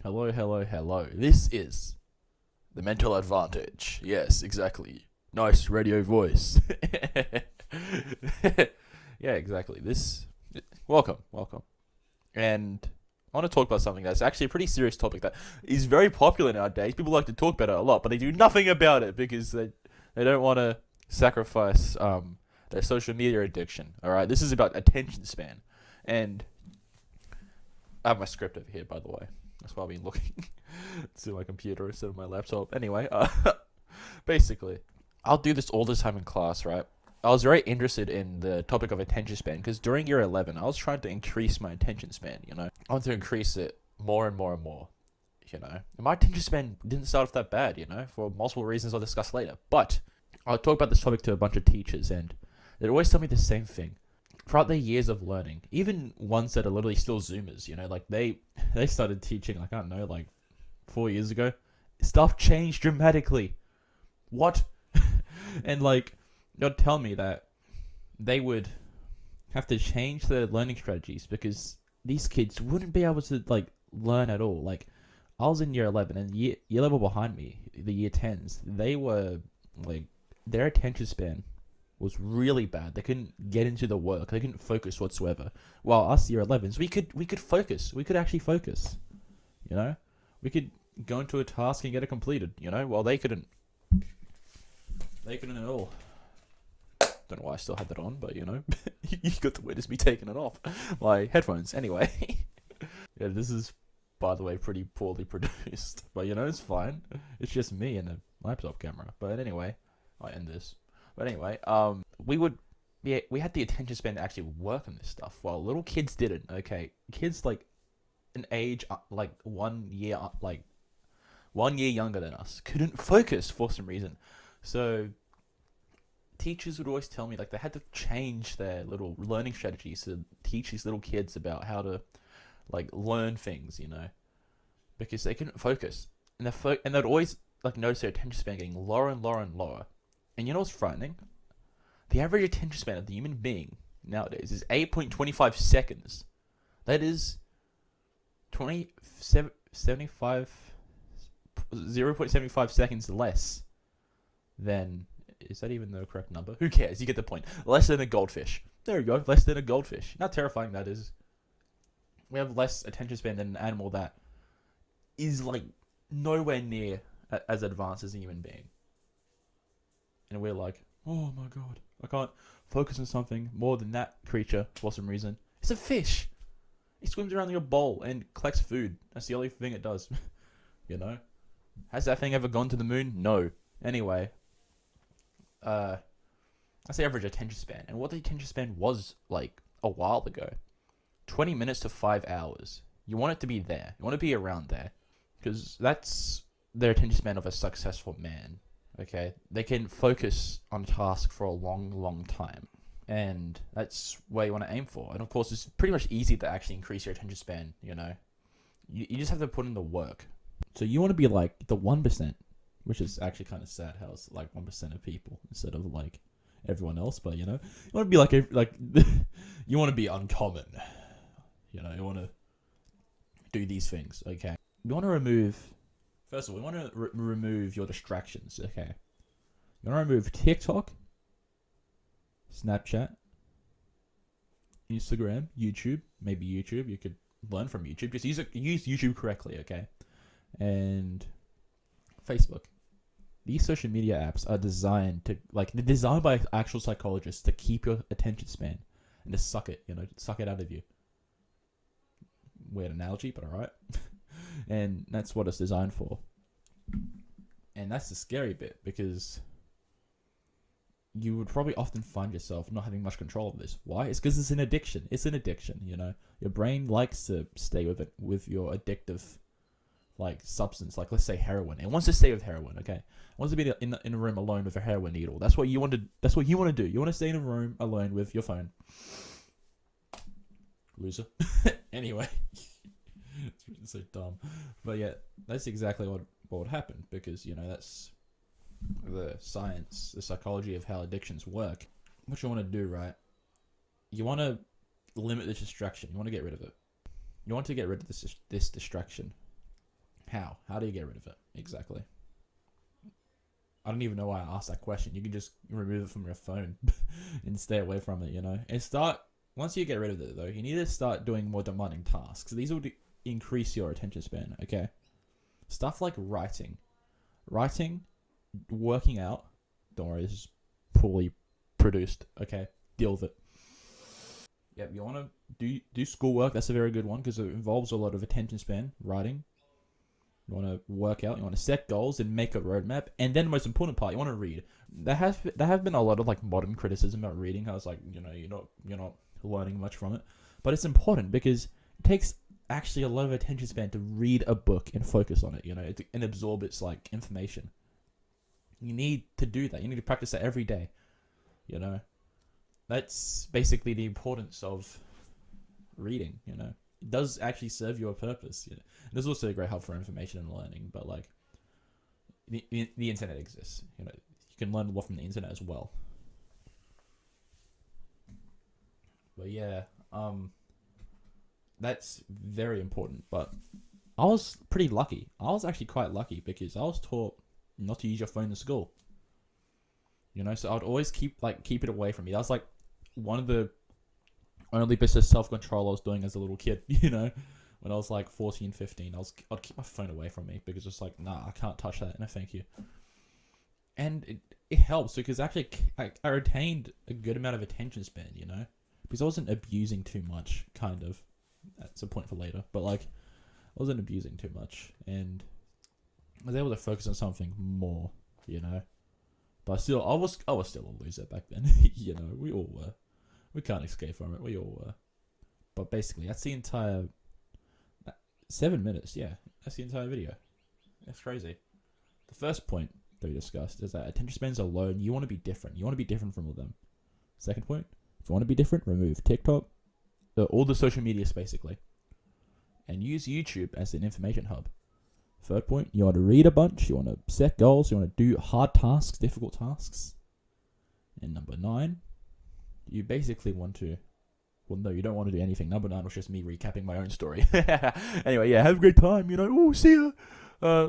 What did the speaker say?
Hello, hello, hello. This is the Mental Advantage. Yes, exactly. Nice radio voice. Yeah, exactly. Welcome, welcome. And I want to talk about something that's actually a pretty serious topic that is very popular nowadays. People like to talk about it a lot, but they do nothing about it because they don't want to sacrifice their social media addiction. All right, this is about attention span, and I have my script over here, by the way. That's why I've been looking to my computer instead of my laptop. Anyway, basically, I'll do this all the time in class, right? I was very interested in the topic of attention span because during year 11, I was trying to increase my attention span, I want to increase it more and more and more, And my attention span didn't start off that bad, for multiple reasons I'll discuss later. But I'll talk about this topic to a bunch of teachers, and they'd always tell me the same thing throughout their years of learning, even ones that are literally still Zoomers, like they started teaching, like, I don't know, like 4 years ago. Stuff changed dramatically. What? And like they'll tell me that they would have to change their learning strategies because these kids wouldn't be able to like learn at all. Like I was in year 11 and year level behind me, the year 10s, they were like their attention span was really bad. They couldn't get into the work. They couldn't focus whatsoever. While us year 11s, we could focus. We could actually focus. You know, we could go into a task and get it completed. While they couldn't. They couldn't at all. Don't know why I still had that on, but you got to witness me taking it off. My headphones, anyway. Yeah, this is, by the way, pretty poorly produced, but it's fine. It's just me and a laptop camera. But anyway, I end this. But anyway, we had the attention span to actually work on this stuff, while little kids didn't. Okay, kids like an age like 1 year, like 1 year younger than us, couldn't focus for some reason. So teachers would always tell me like they had to change their little learning strategies to teach these little kids about how to like learn things, because they couldn't focus, and and they'd always like notice their attention span getting lower and lower and lower. And you know what's frightening? The average attention span of the human being nowadays is 8.25 seconds. That is 0.75 seconds less than. Is that even the correct number? Who cares? You get the point. Less than a goldfish. There you go. Less than a goldfish. How terrifying that is. We have less attention span than an animal that is like nowhere near as advanced as a human being. And we're like, oh my god, I can't focus on something more than that creature for some reason. It's a fish. It swims around like a bowl and collects food. That's the only thing it does. Has that thing ever gone to the moon? No. Anyway, that's the average attention span. And what the attention span was like a while ago, 20 minutes to 5 hours. You want it to be there. You want to be around there. Because that's their attention span of a successful man. Okay? They can focus on a task for a long, long time. And that's where you want to aim for. And of course, it's pretty much easy to actually increase your attention span, You just have to put in the work. So you want to be like the 1%, which is actually kind of sad how it's like 1% of people instead of like everyone else. But you want to be like you want to be uncommon. You want to do these things. Okay, we want to remove. First of all, we want to remove your distractions. Okay, you want to remove TikTok, Snapchat, Instagram, YouTube. Maybe YouTube. You could learn from YouTube. Just use YouTube correctly. Okay, and Facebook. These social media apps are designed to they're designed by actual psychologists to keep your attention span and to suck it, suck it out of you. Weird analogy, but alright. And that's what it's designed for. And that's the scary bit because you would probably often find yourself not having much control of this. Why? It's because it's an addiction. It's an addiction, Your brain likes to stay with your addictive substance, like let's say heroin. It wants to stay with heroin, okay? It wants to be in a room alone with a heroin needle. That's what you want to. That's what you want to do. You want to stay in a room alone with your phone. Loser. Anyway, it's so dumb, but yeah, that's exactly what would happen because that's the science, the psychology of how addictions work. What you want to do, right? You want to limit the distraction. You want to get rid of it. You want to get rid of this distraction. How? How do you get rid of it? Exactly. I don't even know why I asked that question. You can just remove it from your phone and stay away from it, And once you get rid of it, though, you need to start doing more demanding tasks. These will increase your attention span, okay? Stuff like writing. Working out. Don't worry, this is poorly produced, okay? Deal with it. Yep, you want to do schoolwork. That's a very good one because it involves a lot of attention span, writing. You want to work out, you want to set goals and make a roadmap. And then the most important part, you want to read. There have been a lot of like modern criticism about reading. I was like, you're not learning much from it. But it's important because it takes actually a lot of attention span to read a book and focus on it, and absorb its like information. You need to do that. You need to practice that every day. That's basically the importance of reading, It does actually serve you a purpose. There's also a great help for information and learning, but like the internet exists. You can learn a lot from the internet as well. But yeah, that's very important. But I was pretty lucky. I was actually quite lucky because I was taught not to use your phone in school. So I'd always keep it away from me. That was like one of the only bits of self-control I was doing as a little kid, when I was like 14, 15, I'd keep my phone away from me because it's like, nah, I can't touch that. No, thank you. And it helps because actually I retained a good amount of attention span, because I wasn't abusing too much, kind of. That's a point for later. But like, I wasn't abusing too much and I was able to focus on something more, But still, I was still a loser back then, we all were. We can't escape from it. We all were. But basically, that's the entire 7 minutes. Yeah, that's the entire video. That's crazy. The first point that we discussed is that attention spans are low and you want to be different. You want to be different from all of them. Second point, if you want to be different, remove TikTok, all the social medias basically, and use YouTube as an information hub. Third point, you want to read a bunch, you want to set goals, you want to do hard tasks, difficult tasks. And number 9, you basically want to... Well, no, you don't want to do anything. Number 9 was just me recapping my own story. Anyway, yeah, have a great time, Oh, see ya!